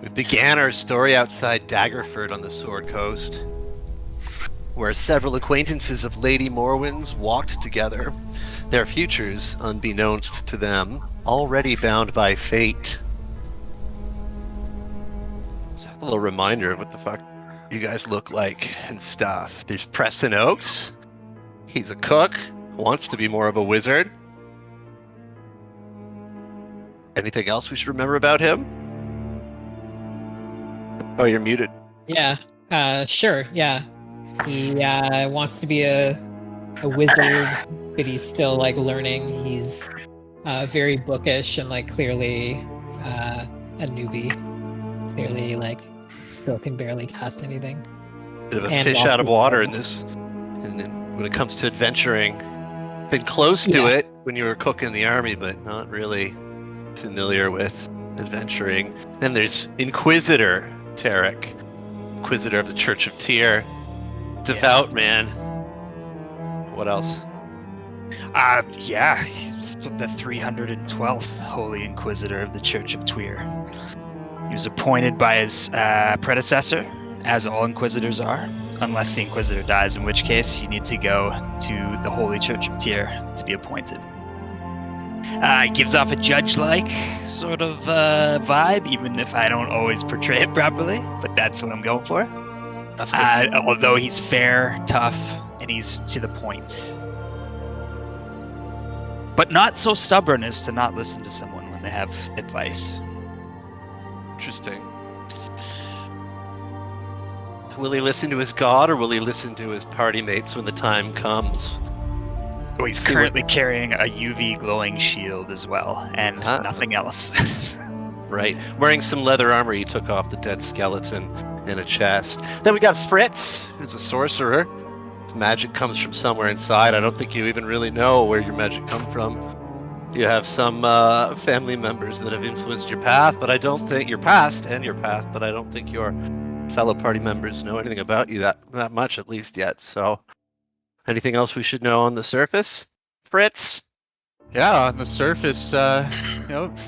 We began our story outside Daggerford on the Sword Coast, where several acquaintances of Lady Morwen's walked together, their futures, unbeknownst to them, already bound by fate. It's a little reminder of what the fuck you guys look like and stuff. There's Preston Oakes. He's a cook, wants to be more of a wizard. Anything else we should remember about him? Oh, you're muted. Yeah, sure, yeah. He wants to be a wizard, but he's still like learning. He's very bookish and like clearly a newbie. Clearly like still can barely cast anything. Bit of a And fish lost out of his water bow. in this. And when it comes to adventuring, been close to it when you were cooking in the army, but not really familiar with adventuring. Then there's Inquisitor Tarek, Inquisitor of the Church of Tyr, devout man. What else? He's the 312th Holy Inquisitor of the Church of Tyr. He was appointed by his predecessor, as all Inquisitors are, unless the Inquisitor dies, in which case you need to go to the Holy Church of Tyr to be appointed. It gives off a judge-like sort of vibe, even if I don't always portray it properly, but that's what I'm going for. Although he's fair, tough, and he's to the point. But not so stubborn as to not listen to someone when they have advice. Interesting. Will he listen to his god, or will he listen to his party mates when the time comes? Oh, he's currently carrying a UV glowing shield as well, and nothing else. Right. Wearing some leather armor he took off the dead skeleton in a chest. Then we got Fritz, who's a sorcerer. His magic comes from somewhere inside. I don't think you even really know where your magic comes from. You have some family members that have influenced your path, but I don't think your past and your path, but I don't think your fellow party members know anything about you that much, at least yet. So, anything else we should know on the surface, Fritz? Yeah, on the surface,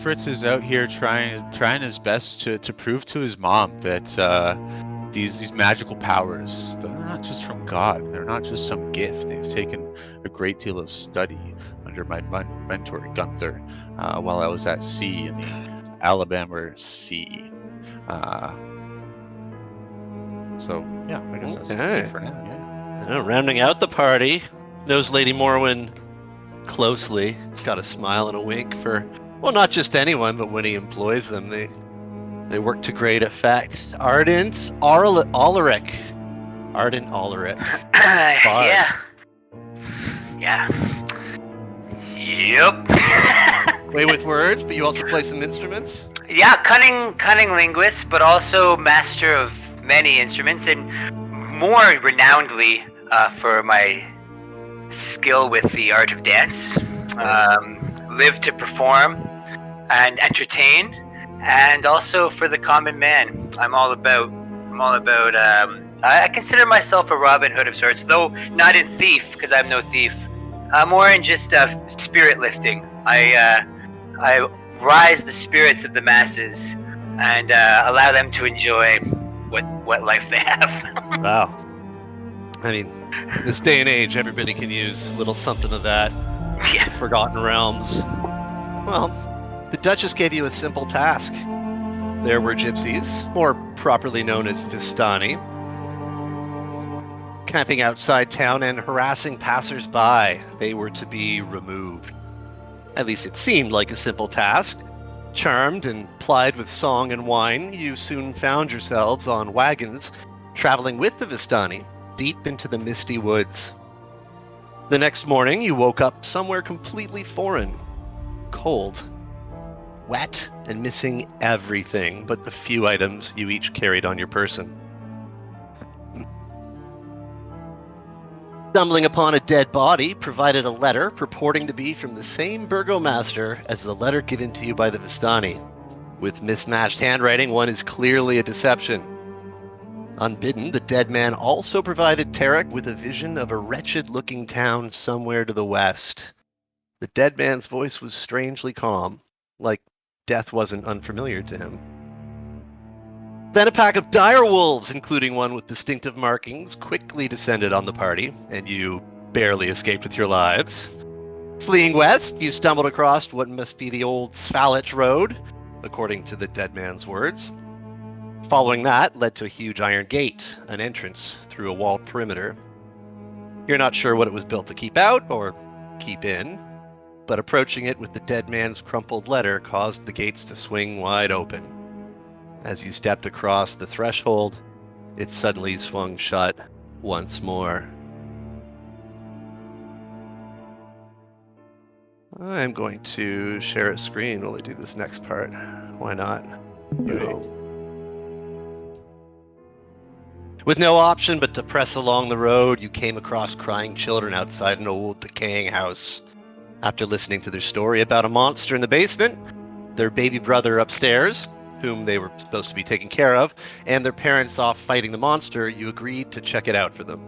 Fritz is out here trying his best to prove to his mom that these magical powers, they're not just from God. They're not just some gift. They've taken a great deal of study under my mentor Gunther while I was at sea in the Alabama Sea. So yeah, I guess that's it for now. Yeah. Rounding out the party, knows Lady Morwen closely. He's got a smile and a wink for, well, not just anyone, but when he employs them, they work to great effect. Ardent Ulrich. Ardent Ulrich. Yeah. Yep. Way with words, but you also play some instruments? Yeah, cunning linguist, but also master of many instruments, and more renownedly for my skill with the art of dance. Live to perform and entertain, and also for the common man. I'm all about. I consider myself a Robin Hood of sorts, though not in thief, because I'm no thief. More in just spirit lifting. I rise the spirits of the masses and allow them to enjoy what life they have. Wow. I mean, in this day and age, everybody can use a little something of that. Yeah. Forgotten Realms. Well, the Duchess gave you a simple task. There were gypsies, more properly known as Vistani, camping outside town and harassing passers-by. They were to be removed. At least it seemed like a simple task. Charmed and plied with song and wine, you soon found yourselves on wagons, traveling with the Vistani, deep into the misty woods. The next morning, you woke up somewhere completely foreign, cold, wet, and missing everything but the few items you each carried on your person. Stumbling upon a dead body provided a letter purporting to be from the same burgomaster as the letter given to you by the Vistani. With mismatched handwriting, one is clearly a deception. Unbidden, the dead man also provided Tarek with a vision of a wretched-looking town somewhere to the west. The dead man's voice was strangely calm, like death wasn't unfamiliar to him. Then a pack of dire wolves, including one with distinctive markings, quickly descended on the party, and you barely escaped with your lives. Fleeing west, you stumbled across what must be the old Svalich Road, according to the dead man's words. Following that led to a huge iron gate, an entrance through a walled perimeter. You're not sure what it was built to keep out or keep in, but approaching it with the dead man's crumpled letter caused the gates to swing wide open. As you stepped across the threshold, it suddenly swung shut once more. I'm going to share a screen while I do this next part. Why not? With no option but to press along the road, you came across crying children outside an old, decaying house. After listening to their story about a monster in the basement, their baby brother upstairs, whom they were supposed to be taking care of, and their parents off fighting the monster, you agreed to check it out for them.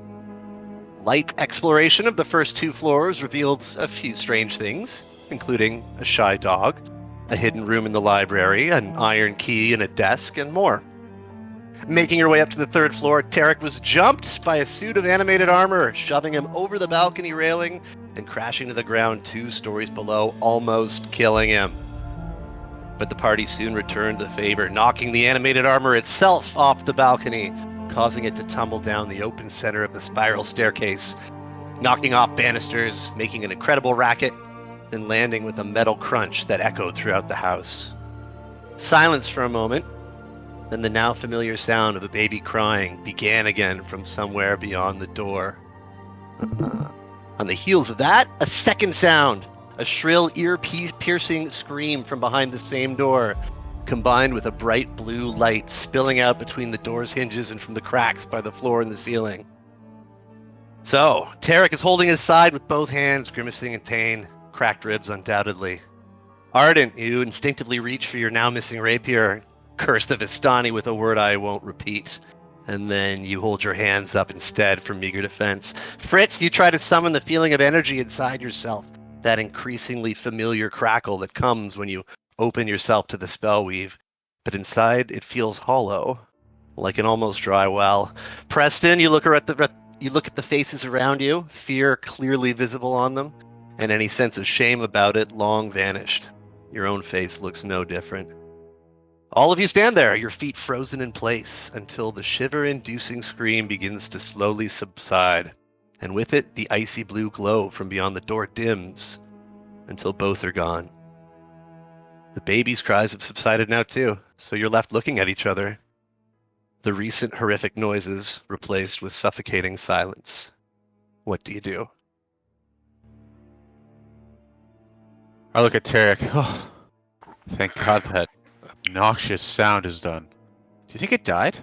Light exploration of the first 2 floors revealed a few strange things, including a shy dog, a hidden room in the library, an iron key in a desk, and more. Making your way up to the 3rd floor, Tarek was jumped by a suit of animated armor, shoving him over the balcony railing and crashing to the ground 2 stories below, almost killing him. But the party soon returned the favor, knocking the animated armor itself off the balcony, causing it to tumble down the open center of the spiral staircase, knocking off banisters, making an incredible racket, then landing with a metal crunch that echoed throughout the house. Silence for a moment, then the now familiar sound of a baby crying began again from somewhere beyond the door. On the heels of that, a second sound, a shrill, ear-piercing scream from behind the same door, combined with a bright blue light spilling out between the door's hinges and from the cracks by the floor and the ceiling. So, Tarek is holding his side with both hands, grimacing in pain, cracked ribs undoubtedly. Ardent, you instinctively reach for your now missing rapier, curse the Vistani with a word I won't repeat, and then you hold your hands up instead for meager defense. Fritz, you try to summon the feeling of energy inside yourself, that increasingly familiar crackle that comes when you open yourself to the spell weave, but inside it feels hollow, like an almost dry well. Preston, you look at the faces around you, fear clearly visible on them, and any sense of shame about it long vanished. Your own face looks no different. All of you stand there, your feet frozen in place, until the shiver-inducing scream begins to slowly subside, and with it, the icy blue glow from beyond the door dims, until both are gone. The baby's cries have subsided now too, so you're left looking at each other. The recent horrific noises replaced with suffocating silence. What do you do? I look at Tarek. Oh, thank God that obnoxious sound is done. Do you think it died?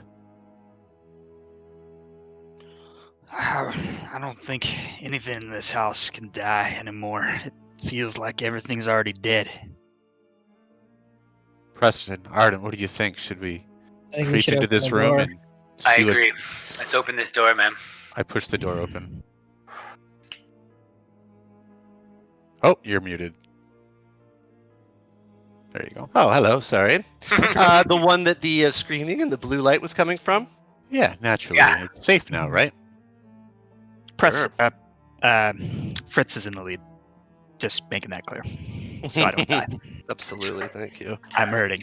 I don't think anything in this house can die anymore. It feels like everything's already dead. Preston, Arden, what do you think? Should we I think we creep should into open this the room door. and I see what... agree. Let's open this door, man. I push the door open. Oh, you're muted. There you go. Oh, hello, sorry. The one that the screaming and the blue light was coming from? Yeah, naturally. Yeah. It's safe now, right? Press. Sure. Fritz is in the lead. Just making that clear, so I don't die. Absolutely, thank you. I'm hurting.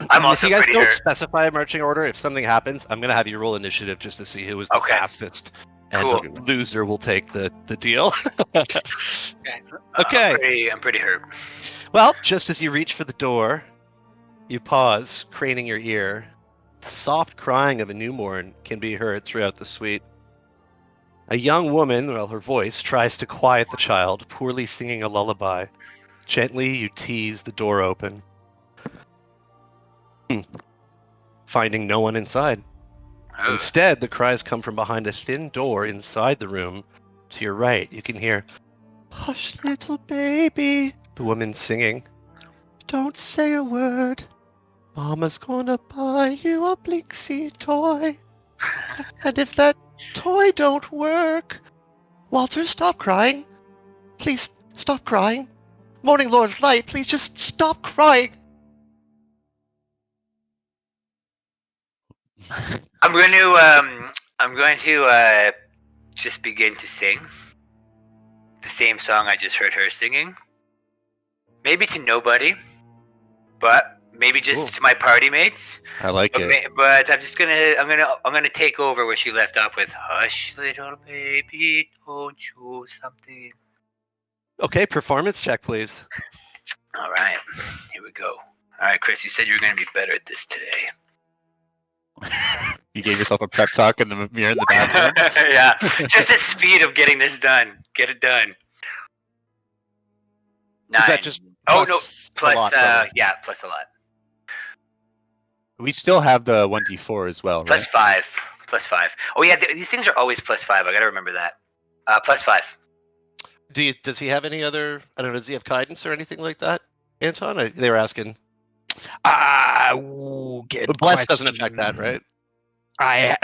I'm If also you guys pretty don't hurt. specify a marching order, if something happens, I'm going to have you roll initiative just to see who is the Okay. fastest. And Cool. the loser will take the deal. Okay. Okay. I'm pretty hurt. Well, just as you reach for the door, you pause, craning your ear. The soft crying of a newborn can be heard throughout the suite. A young woman, well, her voice, tries to quiet the child, poorly singing a lullaby. Gently, you tease the door open, finding no one inside. Oh. Instead, the cries come from behind a thin door inside the room. To your right, you can hear, "Hush, little baby," the woman singing. "Don't say a word. Mama's gonna buy you a Blinksy toy. And if that toy don't work... Walter, stop crying. Please, stop crying. Morning Lord's light, please just stop crying." I'm going to just begin to sing the same song I just heard her singing. Maybe to nobody, but maybe just Cool. to my party mates. I like But, it. but I'm gonna take over where she left off with "Hush, little baby, don't you something." Okay, performance check, please. All right, here we go. All right, Chris, you said you were gonna be better at this today. You gave yourself a pep talk in the mirror in the bathroom. Yeah, just the speed of getting this done. Get it done. 9. Is that just Oh no, a plus lot, probably? yeah, plus a lot. We still have the 1d4 as well, Plus right? 5. Plus 5. Oh yeah, these things are always plus 5. I gotta remember that. Plus 5. Does he have any other? I don't know. Does he have guidance or anything like that, Anton? They were asking. Good But bless question. doesn't affect that, right? I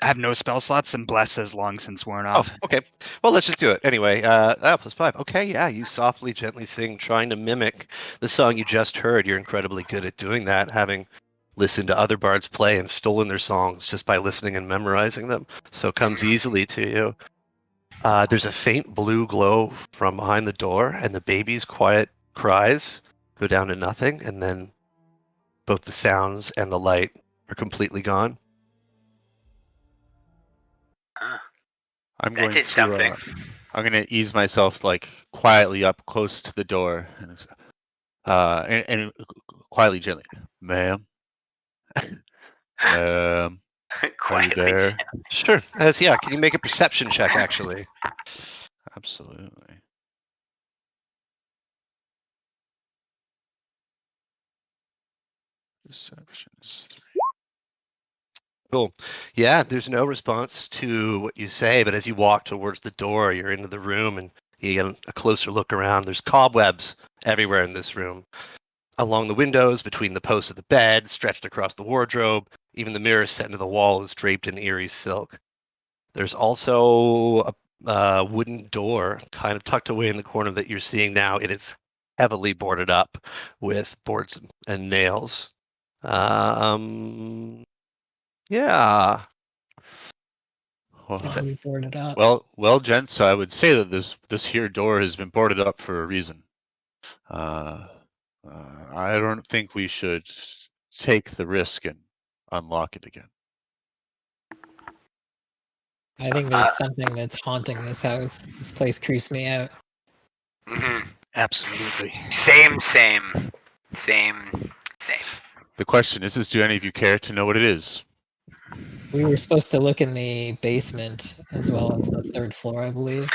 have no spell slots, and bless has long since worn Oh, off. okay. Well, let's just do it anyway. Plus 5. Okay, yeah. You softly, gently sing, trying to mimic the song you just heard. You're incredibly good at doing that, having listened to other bards play and stolen their songs just by listening and memorizing them. So it comes easily to you. There's a faint blue glow from behind the door, and the baby's quiet cries go down to nothing, and then both the sounds and the light are completely gone. I'm That going did to something. I'm going to ease myself like quietly up close to the door and quietly, gently, ma'am, ma'am, are you Quietly. there? Sure. Can you make a perception check, actually? Absolutely. Perception is 3. Cool. Yeah, there's no response to what you say, but as you walk towards the door, you're into the room and you get a closer look around. There's cobwebs everywhere in this room. Along the windows, between the posts of the bed, stretched across the wardrobe, even the mirror set into the wall is draped in eerie silk. There's also a wooden door kind of tucked away in the corner that you're seeing now. It is heavily boarded up with boards and nails. Yeah. Well, Heavily boarded up. well, gents, I would say that this here door has been boarded up for a reason. I don't think we should take the risk and unlock it again. I think there's something that's haunting this house. This place creeps me out. Mm-hmm. Absolutely. Same. The question is, do any of you care to know what it is? We were supposed to look in the basement as well as the 3rd floor, I believe.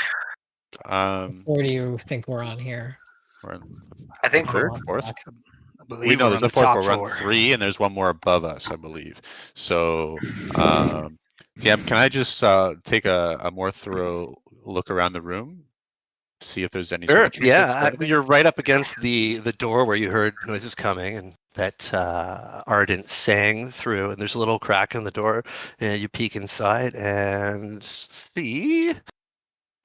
What floor do you think we're on here? We're on I think third, Lost fourth. track. I We believe know we're there's on a the fourth top floor. We're floor. on 3, and there's one more above us, I believe. So, DM, can I just take a more thorough look around the room, see if there's any sort Sure. of trinkets or anything? You're right up against the door where you heard noises coming, and that Ardent sang through. And there's a little crack in the door, and you peek inside and see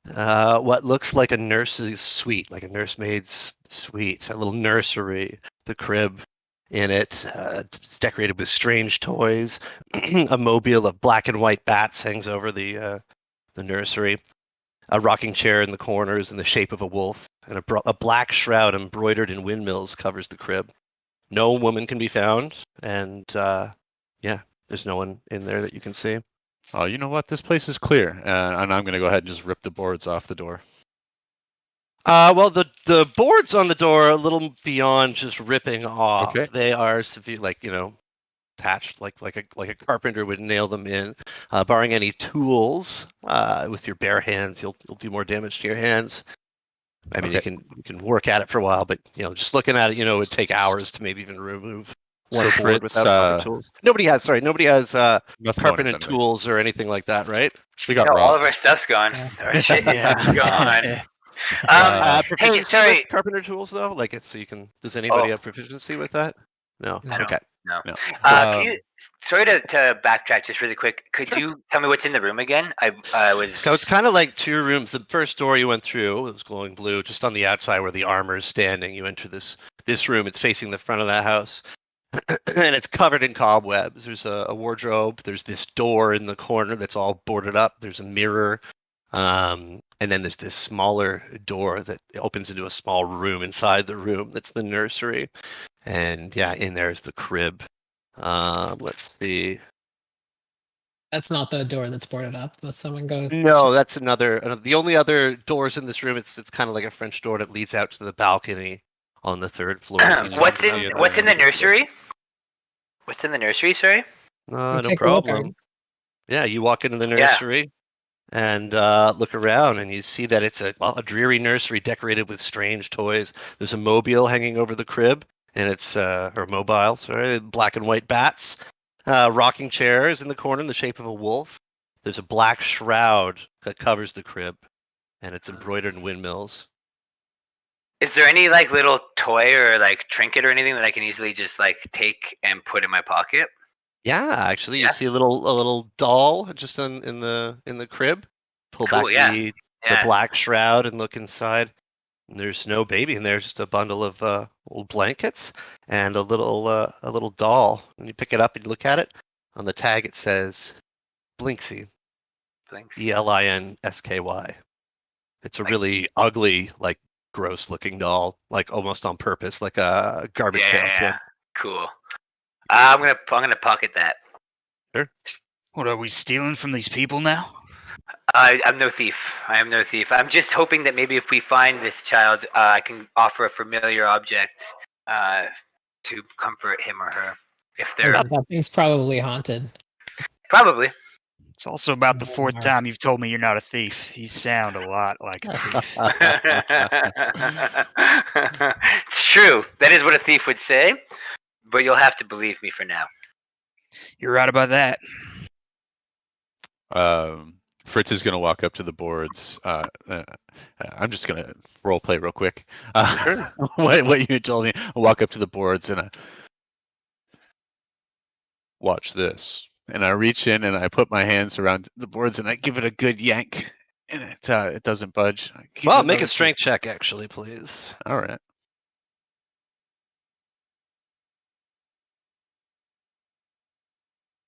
what looks like a nurse's suite, like a nursemaid's suite, a little nursery. The crib in it, it's decorated with strange toys. A mobile of black and white bats hangs over the nursery. A rocking chair in the corners in the shape of a wolf, and a black shroud embroidered in windmills covers the crib. No woman can be found, and there's no one in there that you can see. Oh, you know what? This place is clear, and I'm going to go ahead and just rip the boards off the door. Well, the boards on the door are a little beyond just ripping off. Okay. They are severe, attached like a carpenter would nail them in. Barring any tools, with your bare hands, you'll do more damage to your hands. I mean, Okay. you can work at it for a while, but just looking at it, it would take hours to maybe even remove one So board Fritz, without proper tools. Nobody has nothing on carpenter us anyway. tools or anything like that, right? We got all of robbed. our stuff's gone. Yeah. Our shit is gone. Proficiency sorry. with carpenter tools though, like it's so you can. Does anybody Oh. have proficiency with that? No. No. Okay. No. No. Can you? Sorry to backtrack just really quick. Could Sure. you tell me what's in the room again? I was. So it's kind of like 2 rooms. The first door you went through was glowing blue, just on the outside where the armor is standing. You enter this room. It's facing the front of that house. and it's covered in cobwebs. There's a wardrobe. There's this door in the corner that's all boarded up. There's a mirror. And then there's this smaller door that opens into a small room inside the room. That's the nursery. And yeah, in there is the crib. Let's see. That's not the door that's boarded up. Let someone go. No, that's another. The only other doors in this room, it's kind of like a French door that leads out to the balcony on the third floor. You seem What's to be in What's in the nursery? What's in the nursery? Sorry. No take a look, problem. Yeah, you walk into the Yeah. nursery and look around, and you see that it's a dreary nursery decorated with strange toys. There's a mobile hanging over the crib, and it's or mobile, sorry, black and white bats. Rocking chairs in the corner in the shape of a wolf. There's a black shroud that covers the crib, and it's embroidered in windmills. Is there any like little toy or like trinket or anything that I can easily just like take and put in my pocket? Yeah, actually, Yeah. you see a little doll just in the crib. Pull Cool, back yeah. the Yeah. black shroud and look inside. And there's no baby in there, just a bundle of old blankets and a little doll. And you pick it up and you look at it. On the tag it says Blinksy, Blinks. Elinsky. It's a Like- really ugly, like gross looking doll, like almost on purpose, like a garbage pail kid. Yeah. Cool. I'm gonna pocket that. What are we stealing from these people now? I'm no thief. I am no thief. I'm just hoping that maybe if we find this child, I can offer a familiar object to comfort him or her. If they're That thing's probably haunted. probably. It's also about the fourth Yeah. time you've told me you're not a thief. You sound a lot like a thief. It's true. That is what a thief would say, but you'll have to believe me for now. You're right about that. Fritz is gonna walk up to the boards. I'm just gonna role play real quick. What you told me. I'll walk up to the boards and watch this. And I reach in and I put my hands around the boards and I give it a good yank, and it doesn't budge. I give Well, it make another a strength check, actually, please. All right.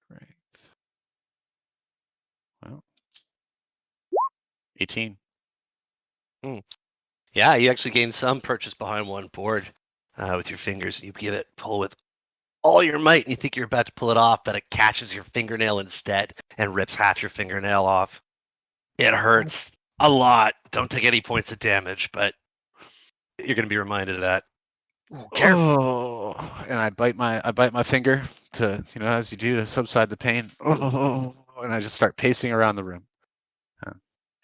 Great. Well, 18. Yeah, you actually gain some purchase behind one board with your fingers. You give it pull with all your might, and you think you're about to pull it off, but it catches your fingernail instead and rips half your fingernail off. It hurts a lot. Don't take any points of damage, but you're going to be reminded of that. Careful. Oh, and I bite my finger to, as you do, to subside the pain. Oh, and I just start pacing around the room.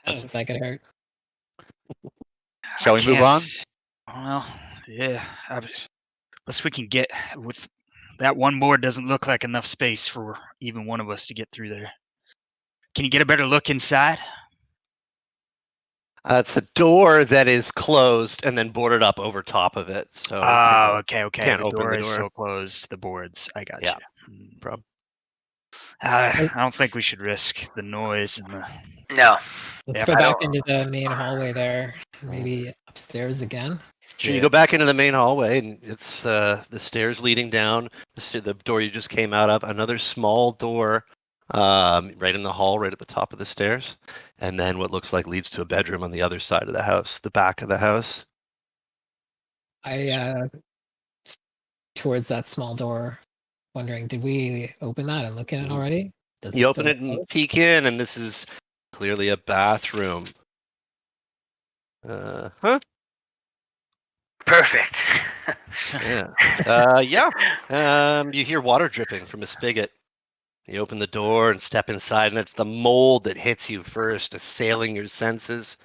That could hurt. Shall we move on? Well, yeah. Unless we can get with that one board, doesn't look like enough space for even one of us to get through there. Can you get a better look inside? It's a door that is closed and then boarded up over top of it. So okay. can't The open door the is door. so closed. The boards. I got Yeah. you. Problem. I don't think we should risk the noise and the. No. Let's Yeah, go I back don't- into the main hallway there. Maybe upstairs again. Sure, you go back into the main hallway, and it's the stairs leading down. The door you just came out of. Another small door, right in the hall, right at the top of the stairs, and then what looks like leads to a bedroom on the other side of the house, the back of the house. I towards that small door, wondering, did we open that and look in it already? Does You it open still it and close? peek in, and this is clearly a bathroom. Huh? Perfect. Yeah. You hear water dripping from a spigot. You open the door and step inside, and it's the mold that hits you first, assailing your senses.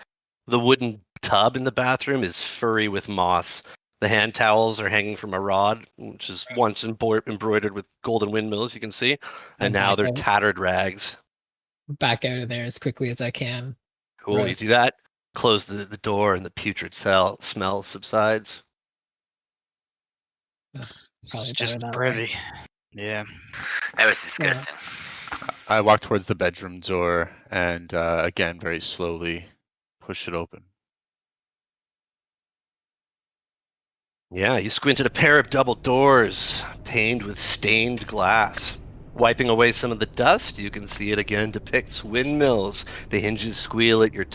The wooden tub in the bathroom is furry with moss. The hand towels are hanging from a rod, which is once embroidered with golden windmills, you can see, and now they're tattered rags. Back out of there as quickly as I can. Cool, you Gross. do that, close the door, and the putrid smell subsides. It's Probably just better that privy. Yeah. That was disgusting. I walk towards the bedroom door and again, very slowly push it open. Yeah, you squint at a pair of double doors, paned with stained glass. Wiping away some of the dust, you can see it again depicts windmills. The hinges squeal at your